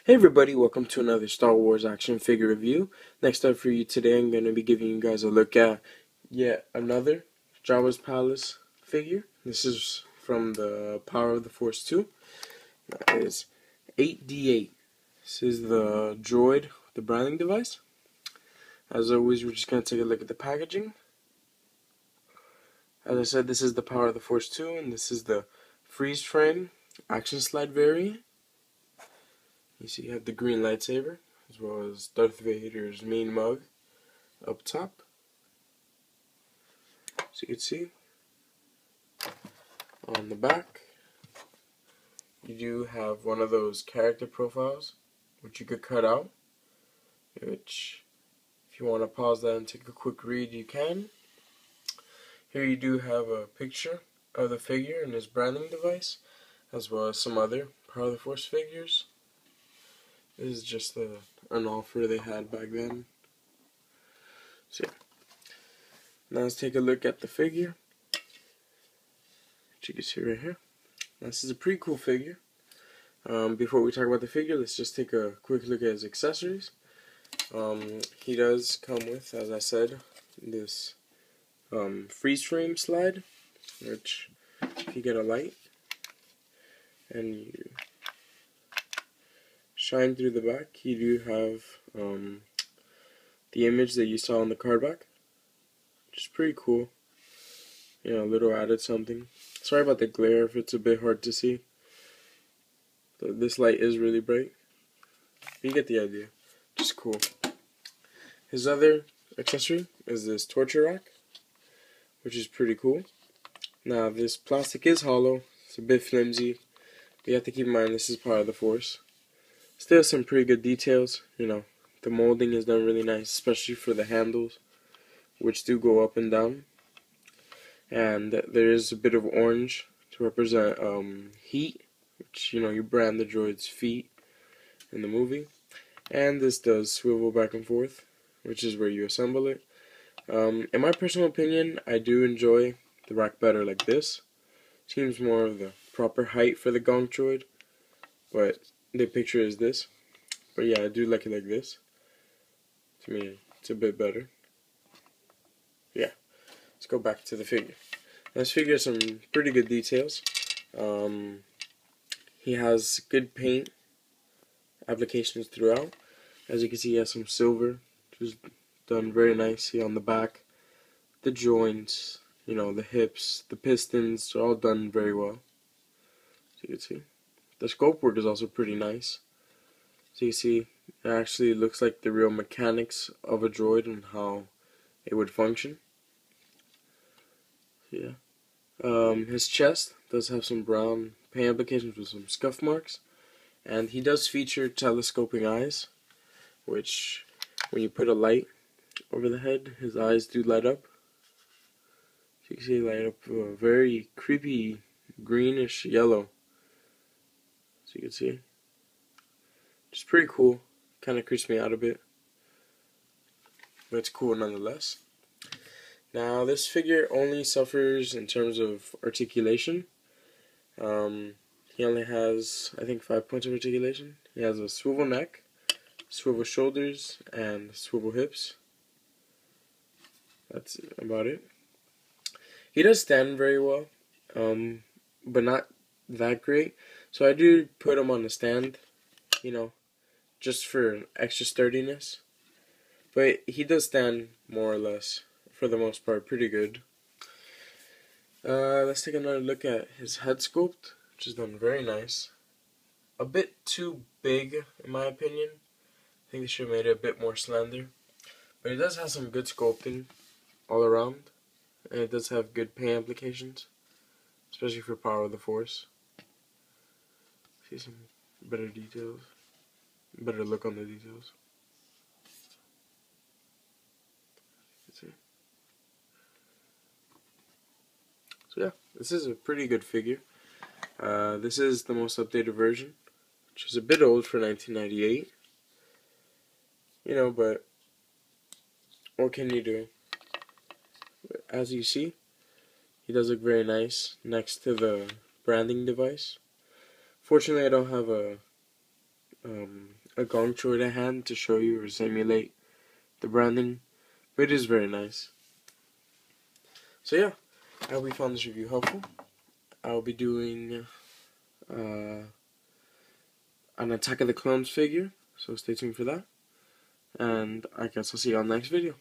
Hey everybody, welcome to another Star Wars action figure review. Next up for you today, I'm going to be giving you guys a look at yet another Jabba's Palace figure. This is from the Power of the Force 2. That is 8D8. This is the droid, the branding device. As always, we're just going to take a look at the packaging. As I said, this is the Power of the Force 2, and this is the freeze frame action slide variant. You see you have the green lightsaber, as well as Darth Vader's main mug up top. So you can see, on the back, you do have one of those character profiles, which you could cut out, which, if you want to pause that and take a quick read, you can. Here you do have a picture of the figure and his branding device, as well as some other Power of the Force figures. This is just an offer they had back then. So yeah. Now let's take a look at the figure, which you can see right here. Now, this is a pretty cool figure. Before we talk about the figure, let's just take a quick look at his accessories. He does come with, as I said, this freeze frame slide, which if you get a light and you shine through the back, you do have the image that you saw on the card back, which is pretty cool. You know, a little added something. Sorry about the glare if it's a bit hard to see. This light is really bright. You get the idea. Just cool. His other accessory is this torture rack, which is pretty cool. Now, this plastic is hollow. It's a bit flimsy. But you have to keep in mind this is Power of the Force. Still some pretty good details, you know. The molding is done really nice, especially for the handles, which do go up and down. And there is a bit of orange to represent heat, which, you know, you brand the droid's feet in the movie. And this does swivel back and forth, which is where you assemble it. In my personal opinion, I do enjoy the rack better like this. Seems more of the proper height for the Gonk droid, but the picture is this. But yeah, I do like it like this. To me, it's a bit better. Yeah, let's go back to the figure. This figure has some pretty good details. He has good paint applications throughout. As you can see, he has some silver, which is done very nicely on the back. The joints, you know, the hips, the pistons are all done very well. So you can see. The scope work is also pretty nice. So you see, it actually looks like the real mechanics of a droid and how it would function. Yeah. His chest does have some brown paint applications with some scuff marks. And he does feature telescoping eyes, which, when you put a light over the head, his eyes do light up. So you can see light up a very creepy greenish yellow. So you can see, it's pretty cool. Kind of creeps me out a bit, but it's cool nonetheless. Now, this figure only suffers in terms of articulation. He only has, I think, 5 points of articulation. He has a swivel neck, swivel shoulders, and swivel hips. That's about it. He does stand very well, but not that great. So I do put him on the stand, you know, just for extra sturdiness. But he does stand more or less, for the most part, pretty good. Let's take another look at his head sculpt, which is done very nice. A bit too big, in my opinion. I think they should have made it a bit more slender. But it does have some good sculpting all around. And it does have good paint applications, especially for Power of the Force. See some better details, better look on the details. See. So yeah, this is a pretty good figure. This is the most updated version, which is a bit old for 1998. You know, but what can you do? As you see, he does look very nice next to the branding device. Fortunately, I don't have a a gong droid at hand to show you or simulate the branding, but it is very nice. So yeah, I hope you found this review helpful. I'll be doing an Attack of the Clones figure, so stay tuned for that. And I guess I'll see you on the next video.